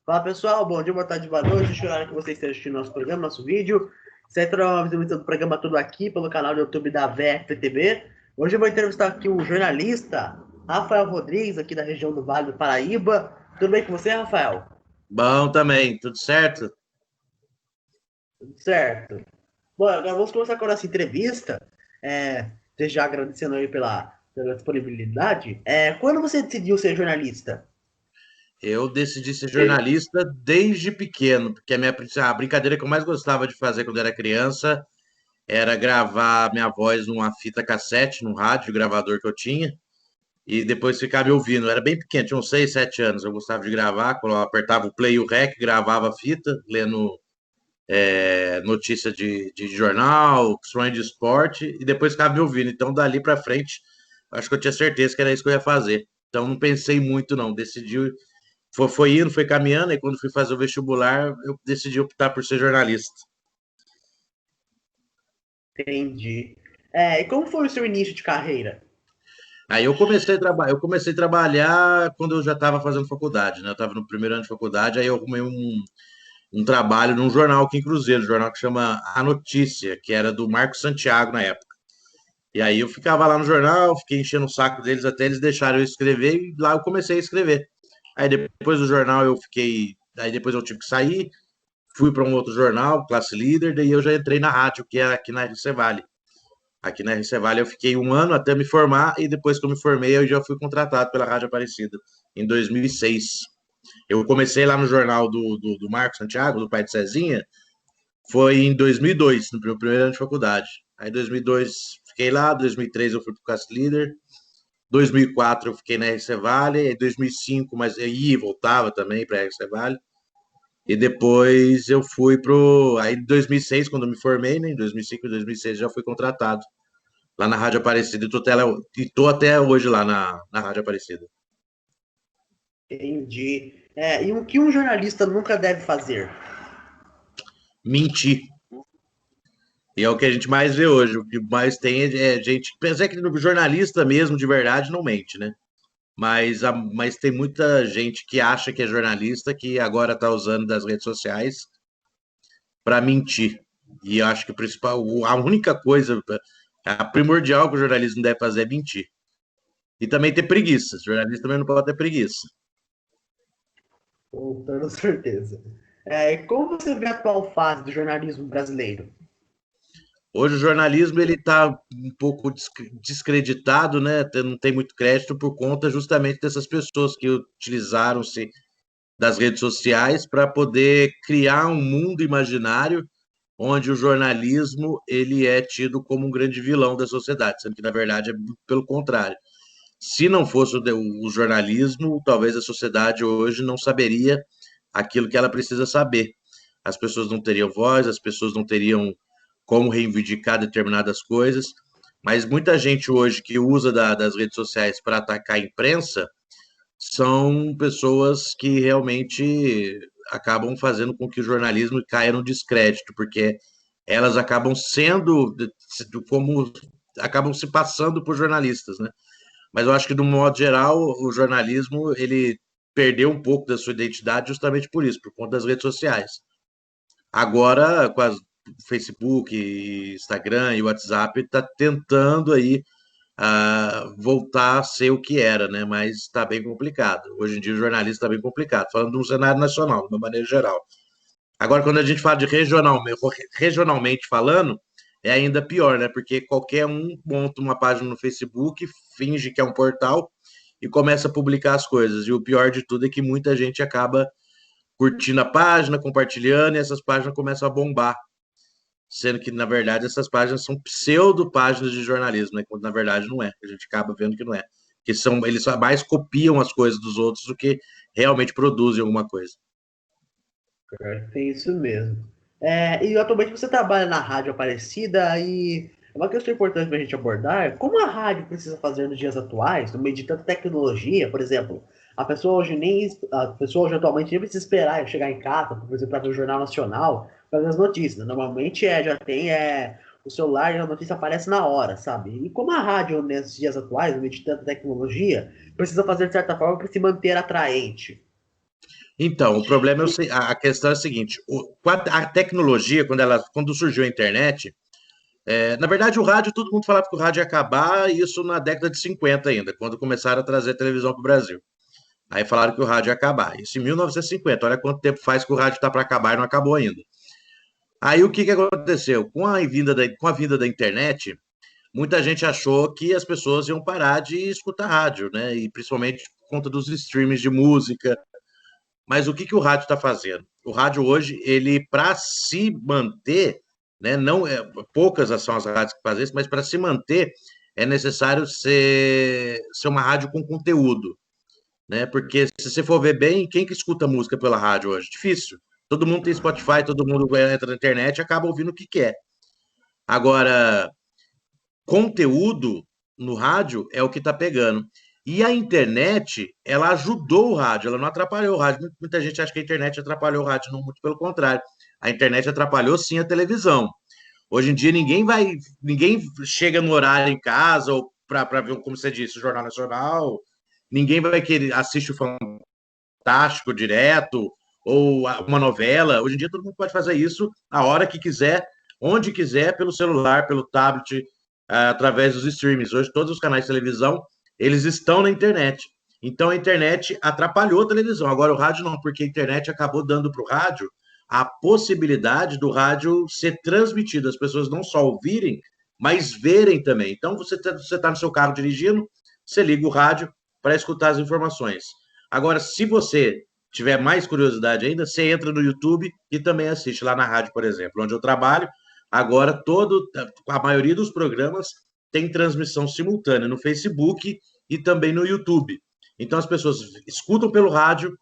Fala pessoal, bom dia, boa tarde, boa noite. Espero que vocês estejam assistindo nosso programa, nosso vídeo. Você entra uma visita do programa todo aqui pelo canal do YouTube da VFTV. Hoje eu vou entrevistar aqui um jornalista, Rafael Rodrigues, aqui da região do Vale do Paraíba. Tudo bem com você, Rafael? Bom também, tudo certo? Tudo certo. Bom, agora vamos começar com a nossa entrevista. Desde já agradecendo aí pela disponibilidade. Quando você decidiu ser jornalista? Eu decidi ser jornalista desde pequeno, porque a brincadeira que eu mais gostava de fazer quando era criança era gravar minha voz numa fita cassete, num rádio gravador que eu tinha, e depois ficar me ouvindo. Eu era bem pequeno, tinha uns 6, 7 anos. Eu gostava de gravar, quando eu apertava o play e o rec, gravava a fita, lendo notícia de jornal, sonho de esporte, e depois ficava me ouvindo. Então, dali para frente, acho que eu tinha certeza que era isso que eu ia fazer. Então, não pensei muito, não. Decidi, foi indo, foi caminhando, e quando fui fazer o vestibular, eu decidi optar por ser jornalista. Entendi. E como foi o seu início de carreira? Aí eu comecei a trabalhar quando eu já estava fazendo faculdade, né? Eu estava no primeiro ano de faculdade, aí eu arrumei um trabalho num jornal aqui em Cruzeiro, um jornal que chama A Notícia, que era do Marco Santiago na época. E aí eu ficava lá no jornal, fiquei enchendo o saco deles até eles deixaram eu escrever, e lá eu comecei a escrever. Aí depois do jornal eu fiquei. Aí depois eu tive que sair, fui para um outro jornal, Classe Líder, daí eu já entrei na rádio, que é aqui na RC Vale. Aqui na RC Vale eu fiquei um ano até me formar, e depois que eu me formei, eu já fui contratado pela Rádio Aparecida, em 2006. Eu comecei lá no jornal do Marco Santiago, do pai de Cezinha, foi em 2002, no meu primeiro ano de faculdade. Aí em 2002 fiquei lá, 2003 eu fui para o Classe Líder, 2004 eu fiquei na RC Vale, em 2005, mas eu ia e voltava também para a RC Vale. E depois eu fui pro. Aí em 2006, quando eu me formei, né? Em 2005 e 2006 já fui contratado lá na Rádio Aparecida e tô até hoje lá na Rádio Aparecida. Entendi. E o que um jornalista nunca deve fazer? Mentir. E é o que a gente mais vê hoje. O que mais tem é gente. Pensa que no jornalista mesmo, de verdade, não mente, né? Mas tem muita gente que acha que é jornalista que agora está usando das redes sociais para mentir. E eu acho que o principal, a única coisa, a primordial que o jornalismo deve fazer é mentir. E também ter preguiça. O jornalista também não pode ter preguiça. Com toda certeza. Como você vê a atual fase do jornalismo brasileiro? Hoje o jornalismo ele está um pouco descreditado, né? Não tem muito crédito por conta justamente dessas pessoas que utilizaram-se das redes sociais para poder criar um mundo imaginário onde o jornalismo ele é tido como um grande vilão da sociedade, sendo que na verdade é pelo contrário. Se não fosse o jornalismo, talvez a sociedade hoje não saberia aquilo que ela precisa saber. As pessoas não teriam voz, as pessoas não teriam como reivindicar determinadas coisas, mas muita gente hoje que usa das redes sociais para atacar a imprensa são pessoas que realmente acabam fazendo com que o jornalismo caia no descrédito, porque elas acabam sendo como acabam se passando por jornalistas, né? Mas eu acho que, de um modo geral, o jornalismo ele perdeu um pouco da sua identidade justamente por isso, por conta das redes sociais. Agora, com as Facebook, Instagram e WhatsApp, está tentando aí voltar a ser o que era, né? Mas está bem complicado. Hoje em dia o jornalismo está bem complicado, falando de um cenário nacional, de uma maneira geral. Agora, quando a gente fala de regionalmente falando, é ainda pior, né? Porque qualquer um monta uma página no Facebook, finge que é um portal e começa a publicar as coisas. E o pior de tudo é que muita gente acaba curtindo a página, compartilhando, e essas páginas começam a bombar. Sendo que, na verdade, essas páginas são pseudo-páginas de jornalismo, né? Quando na verdade não é. A gente acaba vendo que não é. Que eles só mais copiam as coisas dos outros do que realmente produzem alguma coisa. É isso mesmo. E atualmente você trabalha na Rádio Aparecida e uma questão importante para a gente abordar é como a rádio precisa fazer nos dias atuais, no meio de tanta tecnologia, por exemplo, a pessoa hoje atualmente nem precisa esperar eu chegar em casa, por exemplo, para ver o Jornal Nacional, para ver as notícias. Normalmente já tem o celular, a notícia aparece na hora, sabe? E como a rádio, nesses dias atuais, no meio de tanta tecnologia, precisa fazer de certa forma para se manter atraente. Então, o problema é a questão é a seguinte: a tecnologia, quando surgiu a internet, na verdade, o rádio, todo mundo falava que o rádio ia acabar, isso na década de 50 ainda, quando começaram a trazer televisão para o Brasil. Aí falaram que o rádio ia acabar. Isso em 1950. Olha quanto tempo faz que o rádio está para acabar e não acabou ainda. Aí o que, que aconteceu? Com a vinda da internet, muita gente achou que as pessoas iam parar de escutar rádio, né? E principalmente por conta dos streams de música. Mas o que, que o rádio está fazendo? O rádio hoje, ele, para se manter, né? Não, poucas são as rádios que fazem isso, mas para se manter é necessário ser uma rádio com conteúdo, né? Porque se você for ver bem, quem que escuta música pela rádio hoje? Difícil. Todo mundo tem Spotify, todo mundo entra na internet e acaba ouvindo o que quer. Agora, conteúdo no rádio é o que está pegando. E a internet, ela ajudou o rádio, ela não atrapalhou o rádio. Muita gente acha que a internet atrapalhou o rádio, não, muito pelo contrário. A internet atrapalhou sim a televisão. Hoje em dia ninguém chega no horário em casa ou para ver, como você disse, o Jornal Nacional. Ninguém vai querer assistir o Fantástico direto ou uma novela. Hoje em dia todo mundo pode fazer isso a hora que quiser, onde quiser, pelo celular, pelo tablet, através dos streams. Hoje todos os canais de televisão, eles estão na internet. Então a internet atrapalhou a televisão. Agora o rádio não, porque a internet acabou dando para o rádio a possibilidade do rádio ser transmitido, as pessoas não só ouvirem, mas verem também. Então você tá no seu carro dirigindo, você liga o rádio para escutar as informações. Agora, se você tiver mais curiosidade ainda, você entra no YouTube e também assiste lá na rádio, por exemplo, onde eu trabalho. Agora, a maioria dos programas tem transmissão simultânea no Facebook e também no YouTube. Então, as pessoas escutam pelo rádio,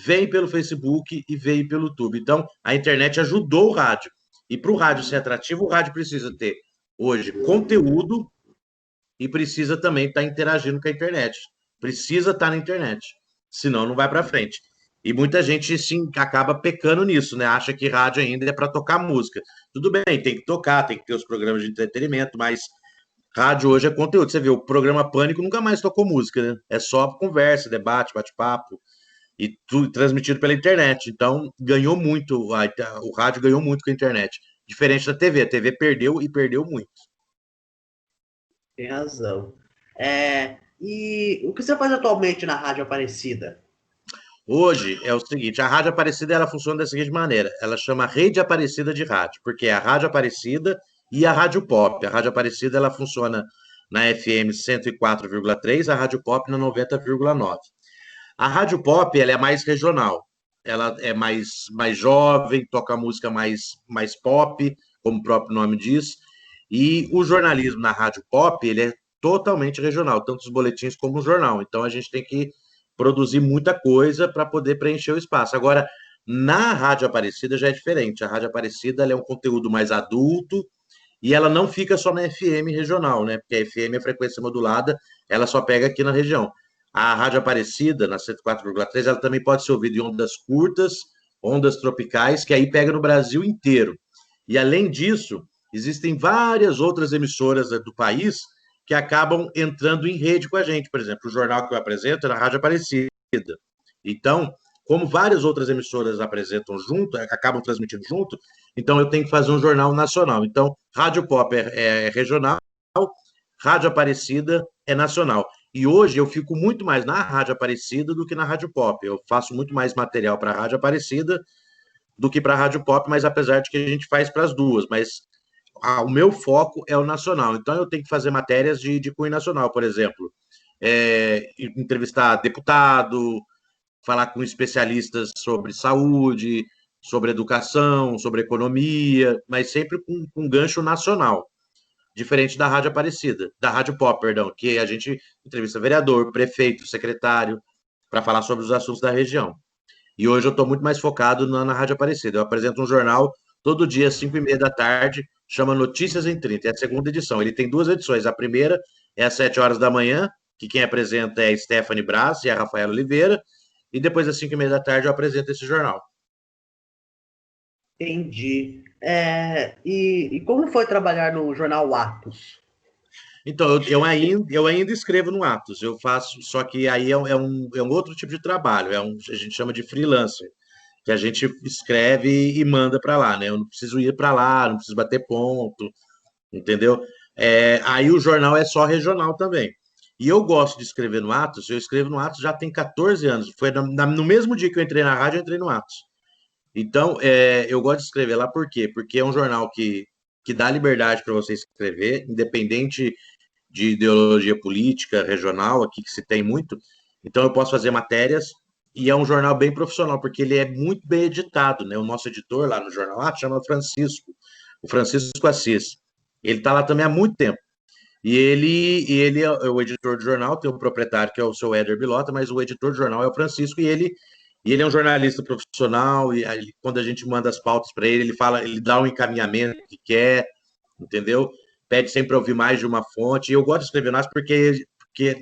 veem pelo Facebook e veem pelo YouTube. Então, a internet ajudou o rádio. E para o rádio ser atrativo, o rádio precisa ter, hoje, conteúdo e precisa também estar interagindo com a internet. Precisa estar na internet. Senão, não vai para frente. E muita gente sim acaba pecando nisso, né? Acha que rádio ainda é para tocar música. Tudo bem, tem que tocar, tem que ter os programas de entretenimento, mas rádio hoje é conteúdo. Você vê, o programa Pânico nunca mais tocou música, né? É só conversa, debate, bate-papo e tudo transmitido pela internet. Então, ganhou muito, o rádio ganhou muito com a internet. Diferente da TV. A TV perdeu e perdeu muito. Tem razão. E o que você faz atualmente na Rádio Aparecida? Hoje é o seguinte, a Rádio Aparecida ela funciona da seguinte maneira, ela chama Rede Aparecida de Rádio, porque é a Rádio Aparecida e a Rádio Pop. A Rádio Aparecida ela funciona na FM 104,3, a Rádio Pop na 90,9. A Rádio Pop ela é mais regional, ela é mais jovem, toca música mais pop, como o próprio nome diz, e o jornalismo na Rádio Pop ele é totalmente regional, tanto os boletins como o jornal. Então a gente tem que produzir muita coisa para poder preencher o espaço. Agora, na Rádio Aparecida já é diferente. A Rádio Aparecida ela é um conteúdo mais adulto e ela não fica só na FM regional, né? Porque a FM, a frequência modulada, ela só pega aqui na região. A Rádio Aparecida, na 104,3, ela também pode ser ouvida em ondas curtas, ondas tropicais, que aí pega no Brasil inteiro. E além disso, existem várias outras emissoras do país que acabam entrando em rede com a gente. Por exemplo, o jornal que eu apresento é na Rádio Aparecida. Então, como várias outras emissoras apresentam junto, acabam transmitindo junto, então eu tenho que fazer um jornal nacional. Então, Rádio Pop é regional, Rádio Aparecida é nacional. E hoje eu fico muito mais na Rádio Aparecida do que na Rádio Pop. Eu faço muito mais material para a Rádio Aparecida do que para a Rádio Pop, mas apesar de que a gente faz para as duas. Mas o meu foco é o nacional. Então eu tenho que fazer matérias de cunho nacional, por exemplo. Entrevistar deputado, falar com especialistas sobre saúde, sobre educação, sobre economia, mas sempre com gancho nacional. Diferente da Rádio Aparecida, da Rádio Pop, perdão, que a gente entrevista vereador, prefeito, secretário, para falar sobre os assuntos da região. E hoje eu estou muito mais focado na Rádio Aparecida. Eu apresento um jornal todo dia, às 5h30 da tarde, chama Notícias em 30, é a segunda edição. Ele tem duas edições. A primeira é às 7 horas da manhã, que quem apresenta é a Stephanie Braz e a Rafaela Oliveira, e depois às 5h30 da tarde eu apresento esse jornal. Entendi. E como foi trabalhar no jornal Atos? Então, eu ainda escrevo no Atos, eu faço, só que aí é um outro tipo de trabalho, a gente chama de freelancer, que a gente escreve e manda para lá, né? Eu não preciso ir para lá, não preciso bater ponto, entendeu? Aí o jornal é só regional também. E eu gosto de escrever no Atos, eu escrevo no Atos já tem 14 anos, foi no mesmo dia que eu entrei na rádio, eu entrei no Atos. Então, eu gosto de escrever lá por quê? Porque é um jornal que dá liberdade para você escrever, independente de ideologia política regional, aqui que se tem muito. Então, eu posso fazer matérias e é um jornal bem profissional, porque ele é muito bem editado, né? O nosso editor lá no jornal chama Francisco, o Francisco Assis. Ele está lá também há muito tempo. E ele é o editor do jornal, tem o proprietário que é o seu Éder Bilota, mas o editor do jornal é o Francisco e ele é um jornalista profissional e aí, quando a gente manda as pautas para ele, ele fala, ele dá um encaminhamento que quer, entendeu? Pede sempre para ouvir mais de uma fonte. E eu gosto de escrever mais porque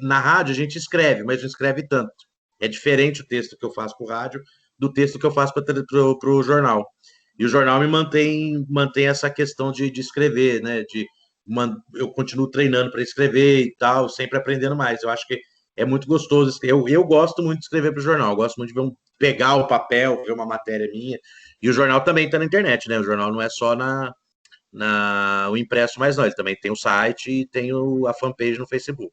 na rádio a gente escreve, mas não escreve tanto. É diferente o texto que eu faço para o rádio do texto que eu faço para o jornal. E o jornal me mantém essa questão de escrever, né? Eu continuo treinando para escrever e tal, sempre aprendendo mais. Eu acho que é muito gostoso. Eu gosto muito de escrever para o jornal, eu gosto muito de pegar o papel, ver uma matéria minha. E o jornal também está na internet, né? O jornal não é só o impresso, mas não, ele também tem o site e tem a fanpage no Facebook.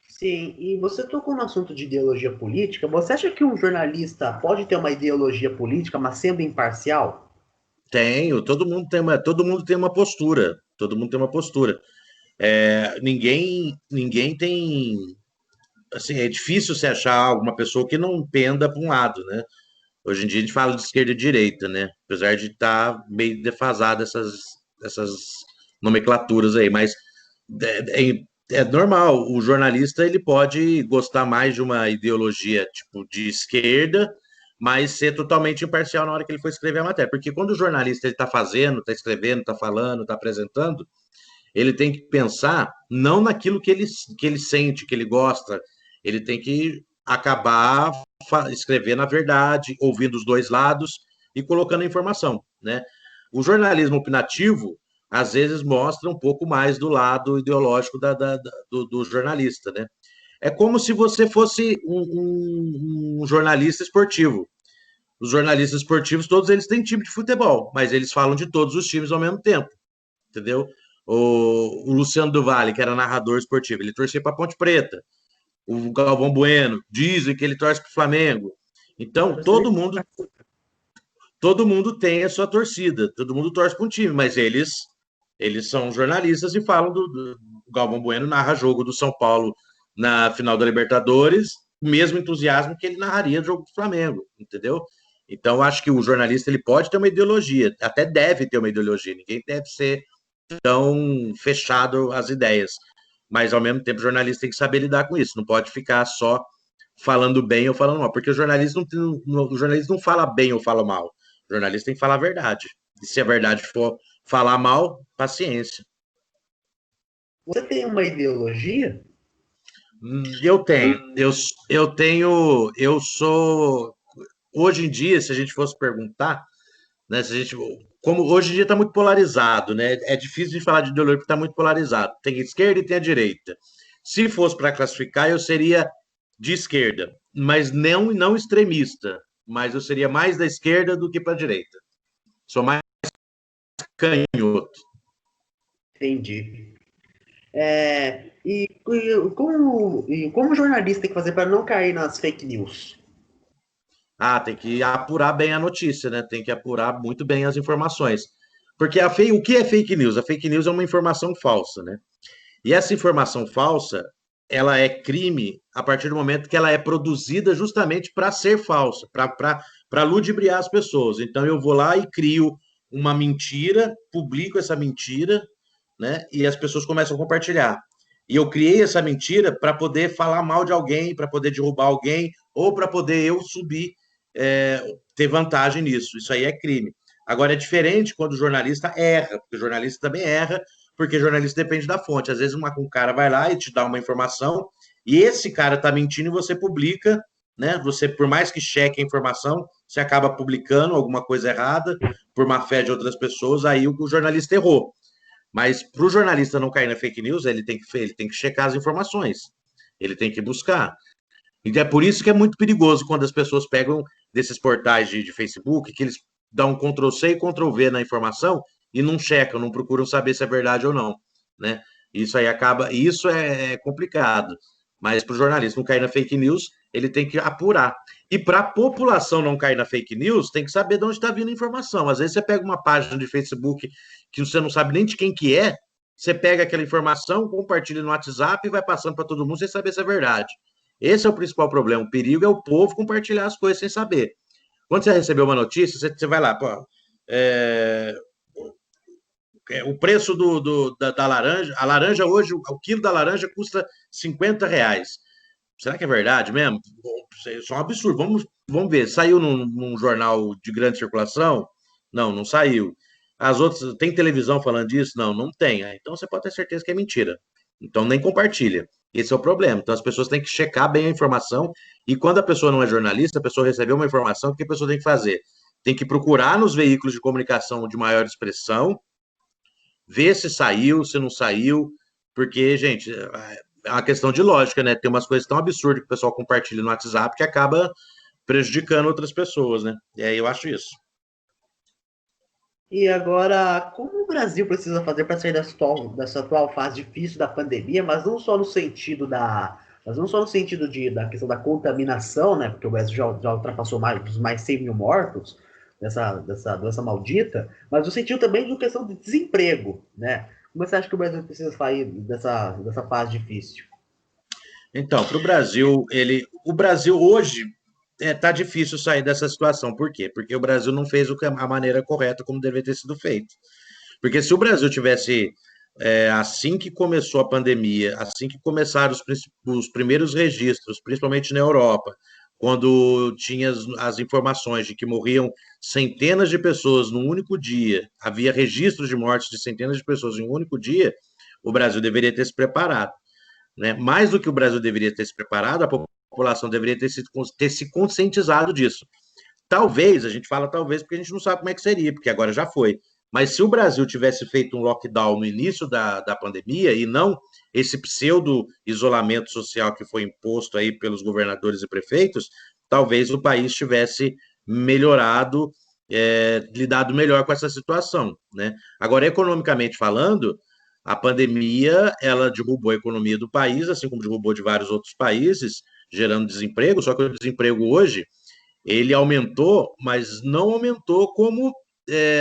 Sim, e você tocou no assunto de ideologia política. Você acha que um jornalista pode ter uma ideologia política, mas sendo imparcial? Tenho, todo mundo tem uma postura, todo mundo tem uma postura. Ninguém tem, assim, é difícil você achar alguma pessoa que não penda para um lado, né? Hoje em dia a gente fala de esquerda e direita, né? Apesar de estar meio defasada essas nomenclaturas aí, mas é normal. O jornalista ele pode gostar mais de uma ideologia tipo de esquerda, mas ser totalmente imparcial na hora que ele for escrever a matéria. Porque quando o jornalista ele está fazendo, está escrevendo, está falando, está apresentando, ele tem que pensar não naquilo que ele sente, que ele gosta. Ele tem que acabar escrevendo a verdade, ouvindo os dois lados e colocando a informação, né? O jornalismo opinativo às vezes mostra um pouco mais do lado ideológico do jornalista, né? É como se você fosse um jornalista esportivo. Os jornalistas esportivos, todos eles têm time de futebol, mas eles falam de todos os times ao mesmo tempo, entendeu? O Luciano do Vale, que era narrador esportivo, ele torcia para Ponte Preta. O Galvão Bueno, dizem que ele torce para o Flamengo. Então, todo mundo tem a sua torcida, todo mundo torce para um time, mas eles são jornalistas e falam o Galvão Bueno narra jogo do São Paulo na final da Libertadores, mesmo entusiasmo que ele narraria o jogo do Flamengo, entendeu? Então, acho que o jornalista ele pode ter uma ideologia, até deve ter uma ideologia, ninguém deve ser tão fechado às ideias. Mas, ao mesmo tempo, o jornalista tem que saber lidar com isso. Não pode ficar só falando bem ou falando mal. Porque o jornalista não fala bem ou fala mal. O jornalista tem que falar a verdade. E se a verdade for falar mal, paciência. Você tem uma ideologia? Eu tenho. Eu sou. Hoje em dia, se a gente fosse perguntar, né? Se a gente, como hoje em dia está muito polarizado, né? É difícil de falar de ideologia porque está muito polarizado. Tem a esquerda e tem a direita. Se fosse para classificar, eu seria de esquerda, mas não extremista. Mas eu seria mais da esquerda do que para a direita. Sou mais canhoto. Entendi. E como o jornalista tem que fazer para não cair nas fake news? Ah, tem que apurar bem a notícia, né? Tem que apurar muito bem as informações. Porque o que é fake news? A fake news é uma informação falsa, né? E essa informação falsa, ela é crime a partir do momento que ela é produzida justamente para ser falsa, para ludibriar as pessoas. Então eu vou lá e crio uma mentira, publico essa mentira, né? E as pessoas começam a compartilhar. E eu criei essa mentira para poder falar mal de alguém, para poder derrubar alguém, ou para poder eu subir, ter vantagem nisso. Isso aí é crime. Agora é diferente quando o jornalista erra, porque o jornalista também erra, porque o jornalista depende da fonte. Às vezes um cara vai lá e te dá uma informação, e esse cara está mentindo e você publica, né? Você, por mais que cheque a informação, você acaba publicando alguma coisa errada por má fé de outras pessoas, aí o jornalista errou. Mas para o jornalista não cair na fake news, ele tem que checar as informações, ele tem que buscar. E é por isso que é muito perigoso quando as pessoas pegam desses portais de Facebook, que eles dão um Ctrl+C e Ctrl+V na informação e não checam, não procuram saber se é verdade ou não, né? Isso aí acaba, isso é complicado. Mas para o jornalista não cair na fake news, ele tem que apurar. E para a população não cair na fake news, tem que saber de onde está vindo a informação. Às vezes você pega uma página de Facebook que você não sabe nem de quem que é, você pega aquela informação, compartilha no WhatsApp e vai passando para todo mundo sem saber se é verdade. Esse é o principal problema. O perigo é o povo compartilhar as coisas sem saber. Quando você recebeu uma notícia, você vai lá, pô, é, o preço da laranja, a laranja hoje, o quilo da laranja custa R$ 50. Será que é verdade mesmo? Isso é um absurdo. Vamos ver. Saiu num jornal de grande circulação? Não, não saiu. As outras, tem televisão falando disso? Não, não tem. Então você pode ter certeza que é mentira. Então nem compartilha. Esse é o problema. Então as pessoas têm que checar bem a informação. E quando a pessoa não é jornalista, a pessoa recebeu uma informação, o que a pessoa tem que fazer? Tem que procurar nos veículos de comunicação de maior expressão, ver se saiu, se não saiu, porque, gente, é uma questão de lógica, né? Tem umas coisas tão absurdas que o pessoal compartilha no WhatsApp que acaba prejudicando outras pessoas, né? E aí eu acho isso. E agora, como o Brasil precisa fazer para sair dessa atual fase difícil da pandemia, mas não só no sentido da questão da contaminação, né? Porque o Brasil já ultrapassou mais 100 mil mortos dessa doença maldita, mas no sentido também de questão de desemprego, né? Como você acha que o Brasil precisa sair dessa fase difícil? Então, para o Brasil hoje tá difícil sair dessa situação. Por quê? Porque o Brasil não fez a maneira correta como deveria ter sido feito. Porque se o Brasil tivesse, assim que começou a pandemia, assim que começaram os primeiros registros, principalmente na Europa, quando tinha as informações de que morriam centenas de pessoas num único dia, havia registros de mortes de centenas de pessoas em um único dia, o Brasil deveria ter se preparado, né? Mais do que o Brasil deveria ter se preparado, a população deveria ter se conscientizado disso. Talvez, a gente fala talvez porque a gente não sabe como é que seria, porque agora já foi. Mas se o Brasil tivesse feito um lockdown no início da pandemia e não esse pseudo isolamento social que foi imposto aí pelos governadores e prefeitos, talvez o país tivesse melhorado, lidado melhor com essa situação, né? Agora, economicamente falando, a pandemia ela derrubou a economia do país, assim como derrubou de vários outros países, gerando desemprego. Só que o desemprego hoje ele aumentou, mas não aumentou como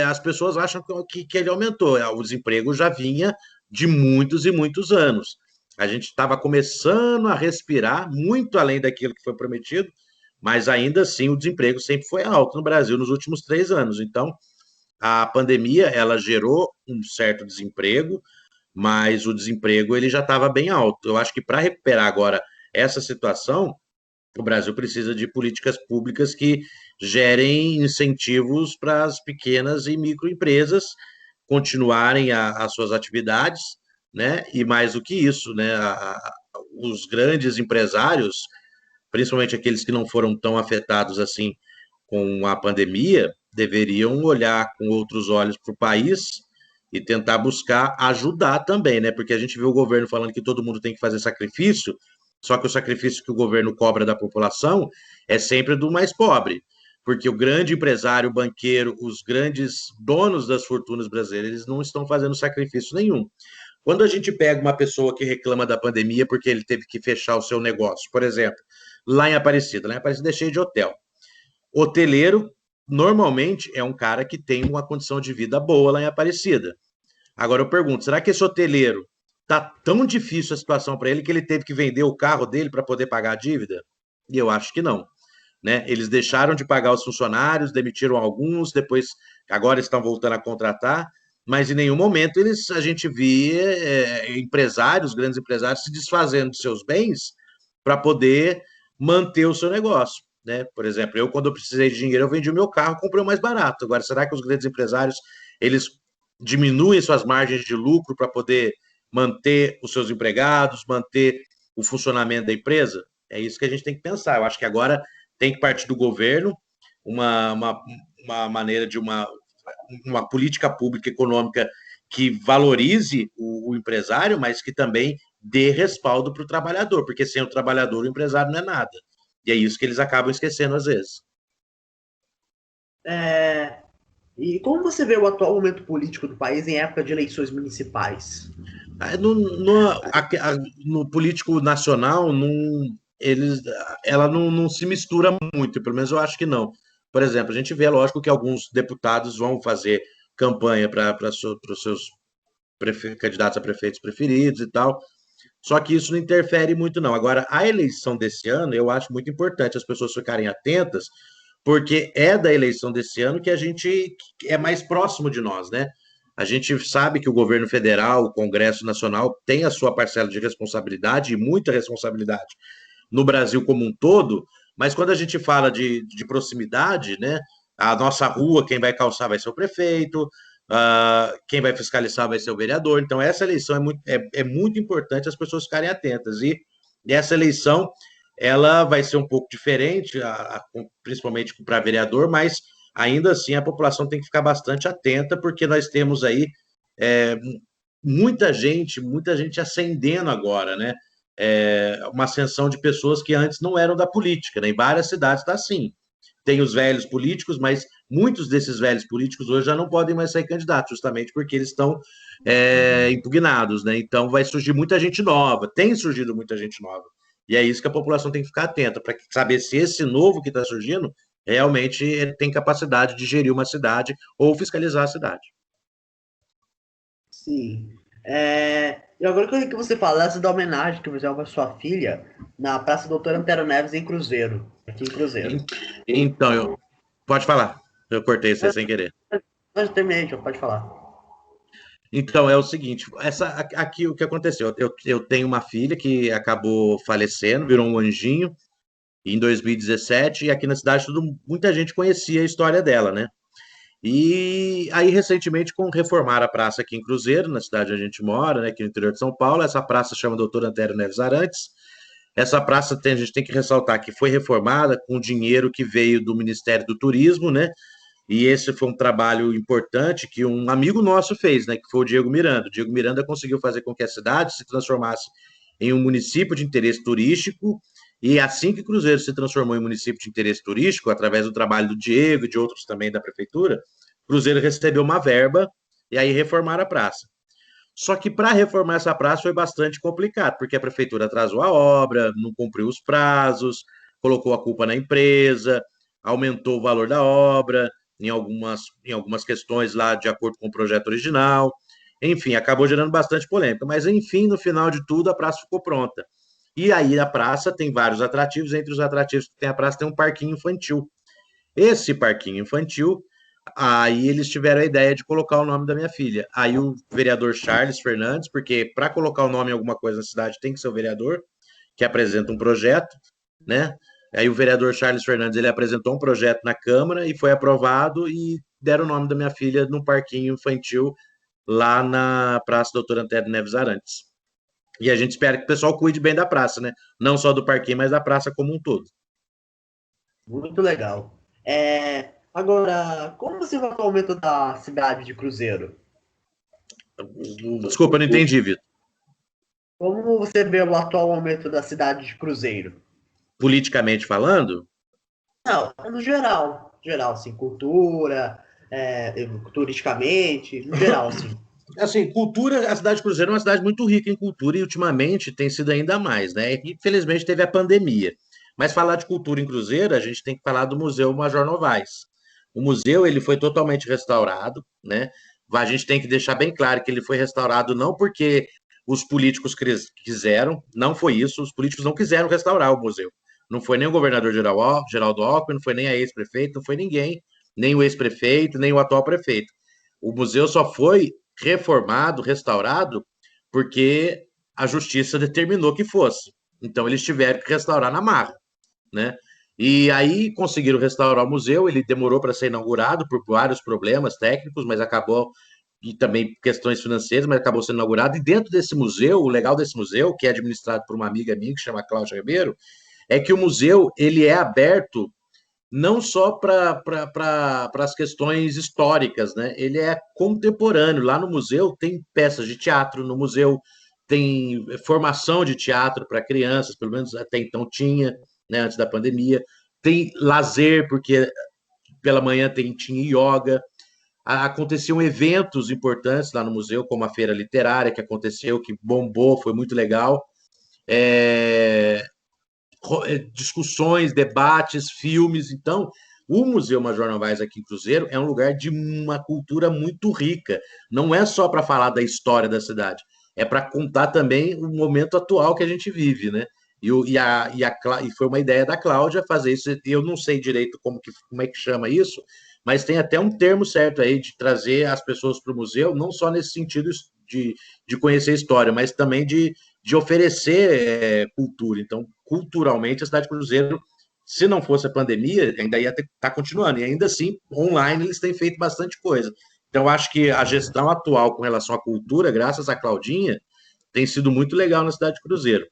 as pessoas acham que ele aumentou. O desemprego já vinha de muitos e muitos anos. A gente estava começando a respirar muito além daquilo que foi prometido, mas ainda assim o desemprego sempre foi alto no Brasil nos últimos 3 anos. Então, a pandemia ela gerou um certo desemprego, mas o desemprego ele já estava bem alto. Eu acho que para recuperar agora essa situação, o Brasil precisa de políticas públicas que gerem incentivos para as pequenas e microempresas continuarem as suas atividades, né? E mais do que isso, né? Os grandes empresários, principalmente aqueles que não foram tão afetados assim com a pandemia, deveriam olhar com outros olhos para o país e tentar buscar ajudar também, né? Porque a gente viu o governo falando que todo mundo tem que fazer sacrifício, só que o sacrifício que o governo cobra da população é sempre do mais pobre, porque o grande empresário, o banqueiro, os grandes donos das fortunas brasileiras, eles não estão fazendo sacrifício nenhum. Quando a gente pega uma pessoa que reclama da pandemia porque ele teve que fechar o seu negócio, por exemplo, lá em Aparecida é cheio de hotel. Hoteleiro, normalmente, é um cara que tem uma condição de vida boa lá em Aparecida. Agora eu pergunto, será que esse hoteleiro tá tão difícil a situação para ele que ele teve que vender o carro dele para poder pagar a dívida? E eu acho que não, né? Eles deixaram de pagar os funcionários, demitiram alguns, depois agora estão voltando a contratar, mas em nenhum momento a gente via empresários, grandes empresários, se desfazendo de seus bens para poder manter o seu negócio, né? Por exemplo, quando eu precisei de dinheiro, eu vendi o meu carro, comprei o mais barato. Agora, será que os grandes empresários eles diminuem suas margens de lucro para poder manter os seus empregados, manter o funcionamento da empresa? É isso que a gente tem que pensar. Eu acho que agora tem que partir do governo uma, uma, uma maneira de uma política pública econômica que valorize o empresário, mas que também dê respaldo para o trabalhador, porque sem o trabalhador o empresário não é nada. E é isso que eles acabam esquecendo às vezes. É, e como você vê o atual momento político do país em época de eleições municipais? No político nacional, eles, ela não se mistura muito, pelo menos eu acho que não. Por exemplo, a gente vê, lógico, que alguns deputados vão fazer campanha para os seus candidatos a prefeitos preferidos e tal, só que isso não interfere muito, não. Agora, a eleição desse ano, eu acho muito importante as pessoas ficarem atentas, porque é da eleição desse ano que a gente é mais próximo de nós, né? A gente sabe que o governo federal, o Congresso Nacional, tem a sua parcela de responsabilidade, e muita responsabilidade, no Brasil como um todo, mas quando a gente fala de proximidade, né? A nossa rua, quem vai calçar vai ser o prefeito, quem vai fiscalizar vai ser o vereador. Então, essa eleição é muito importante as pessoas ficarem atentas. E essa eleição ela vai ser um pouco diferente, principalmente para vereador, mas ainda assim a população tem que ficar bastante atenta, porque nós temos aí é, muita gente ascendendo agora, né? Uma ascensão de pessoas que antes não eram da política, né? Em várias cidades está assim. Tem os velhos políticos, mas muitos desses velhos políticos hoje já não podem mais sair candidatos, justamente porque eles estão impugnados, né? Então vai surgir muita gente nova, tem surgido muita gente nova. E é isso que a população tem que ficar atenta, para saber se esse novo que está surgindo realmente ele tem capacidade de gerir uma cidade ou fiscalizar a cidade. Sim. E agora eu queria que você falasse da homenagem que fizeram para sua filha na Praça Doutor Antero Neves, em Cruzeiro, aqui em Cruzeiro. Então, pode falar. Eu cortei você sem querer. Mas eu terminei, já pode falar. Então, é o seguinte, aqui o que aconteceu? Eu tenho uma filha que acabou falecendo, virou um anjinho em 2017, e aqui na cidade muita gente conhecia a história dela, né? E aí, recentemente, reformaram a praça aqui em Cruzeiro, na cidade onde a gente mora, né, aqui no interior de São Paulo. Essa praça chama Doutor Antero Neves Arantes. Essa praça a gente tem que ressaltar que foi reformada com dinheiro que veio do Ministério do Turismo, né? E esse foi um trabalho importante que um amigo nosso fez, né? Que foi o Diego Miranda. O Diego Miranda conseguiu fazer com que a cidade se transformasse em um município de interesse turístico. E assim que Cruzeiro se transformou em município de interesse turístico, através do trabalho do Diego e de outros também da prefeitura, Cruzeiro recebeu uma verba e aí reformaram a praça. Só que para reformar essa praça foi bastante complicado, porque a prefeitura atrasou a obra, não cumpriu os prazos, colocou a culpa na empresa, aumentou o valor da obra em algumas questões lá de acordo com o projeto original. Enfim, acabou gerando bastante polêmica. Mas, enfim, no final de tudo, a praça ficou pronta. E aí a praça tem vários atrativos, entre os atrativos que tem a praça tem um parquinho infantil. Esse parquinho infantil, aí eles tiveram a ideia de colocar o nome da minha filha. Aí o vereador Charles Fernandes, porque para colocar o nome em alguma coisa na cidade tem que ser o vereador, que apresenta um projeto, né? Aí o vereador Charles Fernandes ele apresentou um projeto na Câmara e foi aprovado e deram o nome da minha filha num parquinho infantil lá na Praça Doutor Antero Neves Arantes. E a gente espera que o pessoal cuide bem da praça, né? Não só do parquinho, mas da praça como um todo. Muito legal. Agora, como você vê o aumento da cidade de Cruzeiro? Desculpa, eu não entendi, Vitor. Como você vê o atual aumento da cidade de Cruzeiro? Politicamente falando, Não, no geral. Geral, assim, cultura, turisticamente, no geral, assim. assim, cultura, a cidade de Cruzeiro é uma cidade muito rica em cultura e ultimamente tem sido ainda mais, né? E, infelizmente teve a pandemia. Mas falar de cultura em Cruzeiro, a gente tem que falar do Museu Major Novaes. O museu ele foi totalmente restaurado, né? A gente tem que deixar bem claro que ele foi restaurado não porque os políticos quiseram, não foi isso, os políticos não quiseram restaurar o museu. Não foi nem o governador Geraldo Alckmin, não foi nem a ex-prefeito, não foi ninguém, nem o ex-prefeito, nem o atual prefeito. O museu só foi reformado, restaurado, porque a justiça determinou que fosse. Então eles tiveram que restaurar na marra, né? E aí conseguiram restaurar o museu, ele demorou para ser inaugurado por vários problemas técnicos, mas acabou e também questões financeiras, mas acabou sendo inaugurado. E dentro desse museu, o legal desse museu, que é administrado por uma amiga minha que chama Cláudia Ribeiro, é que o museu ele é aberto não só para as questões históricas, né? Ele é contemporâneo. Lá no museu tem peças de teatro, no museu tem formação de teatro para crianças, pelo menos até então tinha, né, antes da pandemia. Tem lazer, porque pela manhã tinha yoga. Aconteciam eventos importantes lá no museu, como a Feira Literária, que aconteceu, que bombou, foi muito legal. É, discussões, debates, filmes. Então, o Museu Major Novaes aqui em Cruzeiro é um lugar de uma cultura muito rica. Não é só para falar da história da cidade, é para contar também o momento atual que a gente vive, né? E foi uma ideia da Cláudia fazer isso. Eu não sei direito como é que chama isso, mas tem até um termo certo aí de trazer as pessoas para o museu, não só nesse sentido de conhecer a história, mas também de oferecer cultura. Então, culturalmente, a cidade de Cruzeiro, se não fosse a pandemia, ainda ia estar continuando. E ainda assim, online, eles têm feito bastante coisa. Então, acho que a gestão atual com relação à cultura, graças à Claudinha, tem sido muito legal na cidade de Cruzeiro.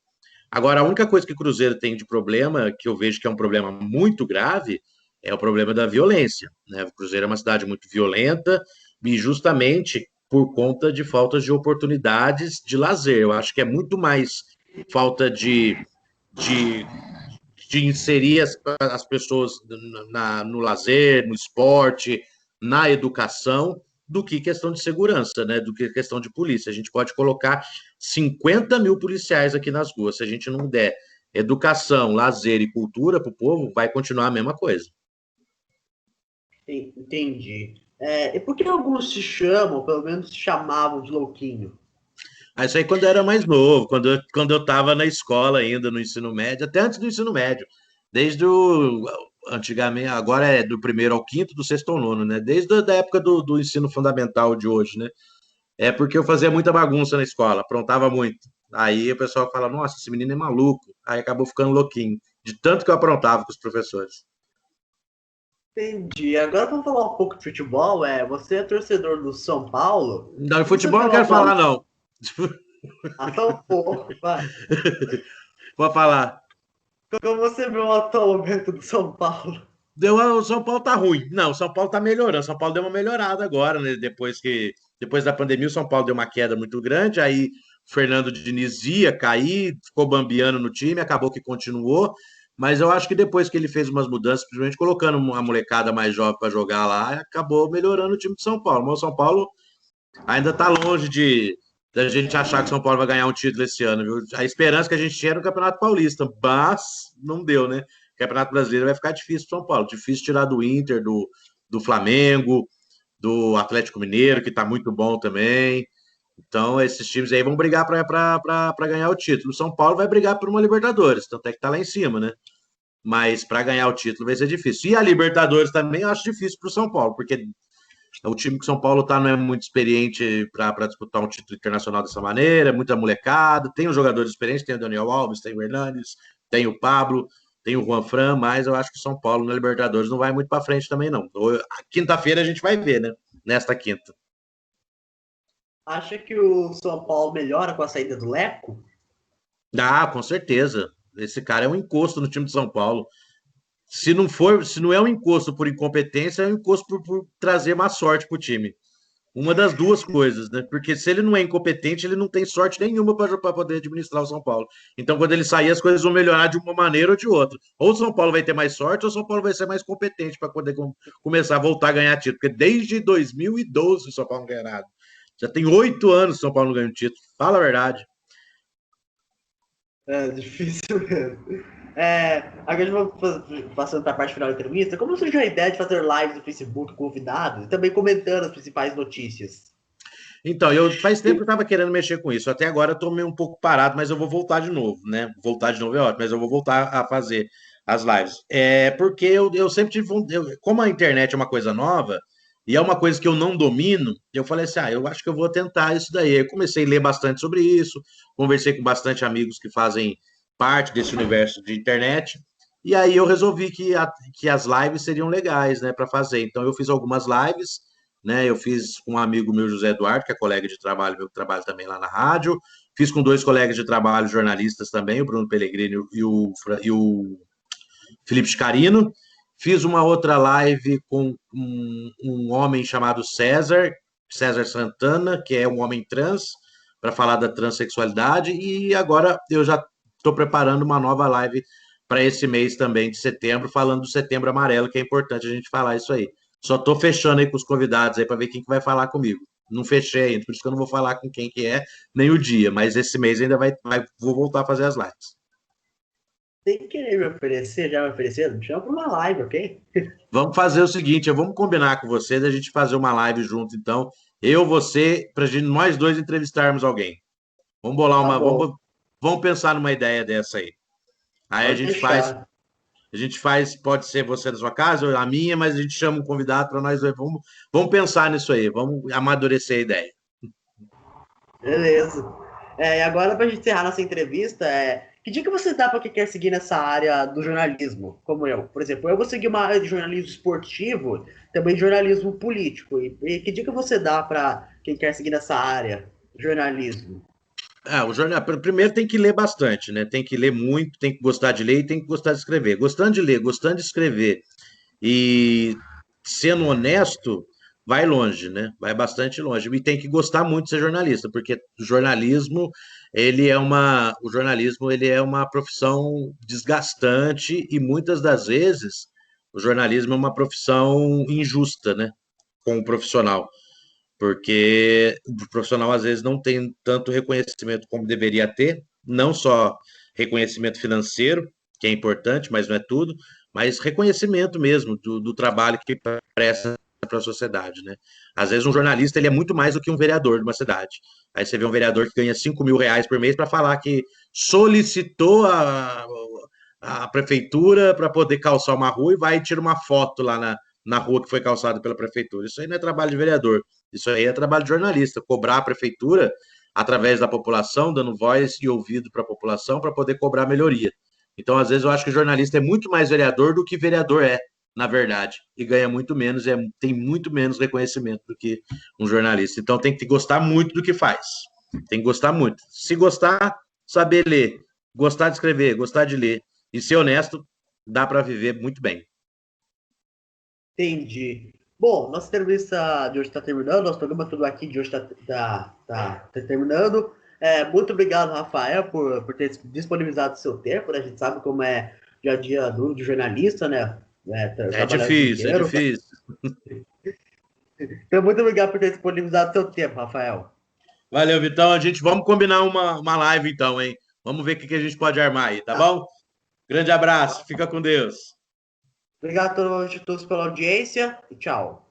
Agora, a única coisa que Cruzeiro tem de problema, que eu vejo que é um problema muito grave, é o problema da violência. Né? Cruzeiro é uma cidade muito violenta e justamente por conta de faltas de oportunidades de lazer. Eu acho que é muito mais falta de, de inserir as pessoas no lazer, no esporte, na educação, do que questão de segurança, né? Do que questão de polícia. A gente pode colocar 50 mil policiais aqui nas ruas. Se a gente não der educação, lazer e cultura para o povo, vai continuar a mesma coisa. Entendi. E por que alguns se chamam, pelo menos se chamavam de louquinho? Isso aí quando eu era mais novo, quando eu estava na escola ainda, no ensino médio, até antes do ensino médio. Desde o. Antigamente, agora é do primeiro ao quinto, do sexto ao nono, né? Desde a época do ensino fundamental de hoje, né? É porque eu fazia muita bagunça na escola, aprontava muito. Aí o pessoal fala, nossa, esse menino é maluco. Aí acabou ficando louquinho, de tanto que eu aprontava com os professores. Entendi. Agora vamos falar um pouco de futebol. Você é torcedor do São Paulo? Não, de Você futebol eu tem não uma quero bola. falar, não. Ah, tá um pouco, vai. Pode falar. Como você viu o atual momento do São Paulo? O São Paulo tá ruim. Não, o São Paulo tá melhorando. O São Paulo deu uma melhorada agora, né? Depois da pandemia, o São Paulo deu uma queda muito grande. Aí o Fernando Diniz ia cair, ficou bambiando no time, acabou que continuou. Mas eu acho que depois que ele fez umas mudanças, principalmente colocando uma molecada mais jovem para jogar lá, acabou melhorando o time de São Paulo. Mas o São Paulo ainda está longe de da gente achar que o São Paulo vai ganhar um título esse ano, viu? A esperança que a gente tinha era no Campeonato Paulista, mas não deu, né? O Campeonato Brasileiro vai ficar difícil para São Paulo. Difícil tirar do Inter, do Flamengo, do Atlético Mineiro, que está muito bom também. Então, esses times aí vão brigar para ganhar o título. O São Paulo vai brigar por uma Libertadores, tanto é que está lá em cima, né? Mas para ganhar o título vai ser difícil. E a Libertadores também eu acho difícil para o São Paulo, porque o time que São Paulo está não é muito experiente para disputar um título internacional dessa maneira, é muita molecada. Tem os jogadores experientes, tem o Daniel Alves, tem o Hernandes, tem o Pablo, tem o Juan Fran, mas eu acho que o São Paulo na Libertadores não vai muito para frente também, não. Quinta-feira a gente vai ver, né? Nesta quinta. Acha que o São Paulo melhora com a saída do Leco? Com certeza. Esse cara é um encosto no time de São Paulo. Se não é um encosto por incompetência, é um encosto por trazer má sorte para o time. Uma das duas coisas, né? Porque se ele não é incompetente, ele não tem sorte nenhuma para poder administrar o São Paulo. Então, quando ele sair, as coisas vão melhorar de uma maneira ou de outra. Ou o São Paulo vai ter mais sorte, ou o São Paulo vai ser mais competente para poder começar a voltar a ganhar título. Porque desde 2012 o São Paulo não ganha nada. Já tem 8 anos que o São Paulo não ganha um título. Fala a verdade. É difícil mesmo. Agora a gente vai passando para a parte final da entrevista. Como surgiu a ideia de fazer lives no Facebook com convidados e também comentando as principais notícias? Então, faz tempo que eu estava querendo mexer com isso. Até agora eu estou meio um pouco parado, mas eu vou voltar de novo, né? Voltar de novo é ótimo, mas eu vou voltar a fazer as lives. Porque eu sempre tive. Como a internet é uma coisa nova e é uma coisa que eu não domino, eu falei assim: eu acho que eu vou tentar isso daí. Eu comecei a ler bastante sobre isso, conversei com bastante amigos que fazem parte desse universo de internet. E aí eu resolvi que as lives seriam legais, né, para fazer. Então eu fiz algumas lives, né? Eu fiz com um amigo meu, José Eduardo, que é colega de trabalho meu, que trabalha também lá na rádio. Fiz com 2 colegas de trabalho jornalistas também, o Bruno Pellegrini e o Felipe Scarino. Fiz uma outra live com um homem chamado César Santana, que é um homem trans, para falar da transexualidade, e agora eu já estou preparando uma nova live para esse mês também, de setembro, falando do Setembro Amarelo, que é importante a gente falar isso aí. Só estou fechando aí com os convidados aí para ver quem que vai falar comigo. Não fechei ainda, por isso que eu não vou falar com quem que é, nem o dia, mas esse mês ainda vou voltar a fazer as lives. Sem querer me oferecer, já me ofereceram? Me chama para uma live, ok? Vamos fazer o seguinte, vamos combinar com vocês, a gente fazer uma live junto, então, eu, você, para nós dois entrevistarmos alguém. Vamos bolar Tá uma, bom, vamos pensar numa ideia dessa aí. Aí pode deixar. a gente faz, pode ser você na sua casa ou a minha, mas a gente chama um convidado para nós dois. Vamos pensar nisso aí, vamos amadurecer a ideia. Beleza. E agora, para a gente encerrar nossa entrevista, que dica você dá para quem quer seguir nessa área do jornalismo, como eu? Por exemplo, eu vou seguir uma área de jornalismo esportivo, também de jornalismo político. E que dica você dá para quem quer seguir nessa área, jornalismo? O jornal, primeiro tem que ler bastante, né? Tem que ler muito, tem que gostar de ler e tem que gostar de escrever. Gostando de ler, gostando de escrever e sendo honesto, vai longe, né? Vai bastante longe. E tem que gostar muito de ser jornalista, porque o jornalismo ele é uma profissão desgastante e muitas das vezes o jornalismo é uma profissão injusta, né? Com o profissional, porque o profissional às vezes não tem tanto reconhecimento como deveria ter, não só reconhecimento financeiro, que é importante, mas não é tudo, mas reconhecimento mesmo do trabalho que presta para a sociedade, né? Às vezes um jornalista ele é muito mais do que um vereador de uma cidade. Aí você vê um vereador que ganha 5.000 reais por mês para falar que solicitou a prefeitura para poder calçar uma rua e vai e tira uma foto lá na rua que foi calçada pela prefeitura. Isso aí não é trabalho de vereador, isso aí é trabalho de jornalista, cobrar a prefeitura através da população, dando voz e ouvido para a população para poder cobrar melhoria. Então, às vezes, eu acho que o jornalista é muito mais vereador do que vereador é, na verdade, e ganha muito menos, tem muito menos reconhecimento do que um jornalista. Então, tem que gostar muito do que faz. Tem que gostar muito. Se gostar, saber ler, gostar de escrever, gostar de ler e ser honesto, dá para viver muito bem. Entendi. Bom, nossa entrevista de hoje está terminando, nosso programa tudo aqui de hoje tá terminando. Muito obrigado, Rafael, por ter disponibilizado o seu tempo, né? A gente sabe como é dia a dia duro de jornalista, né? É Trabalhar o dia difícil, é inteiro. difícil. Então, muito obrigado por ter disponibilizado o seu tempo, Rafael. Valeu, Vitão. Vamos combinar uma live então, hein? Vamos ver o que a gente pode armar aí, tá Tá? bom? Grande abraço, fica com Deus. Obrigado a todos pela audiência e tchau.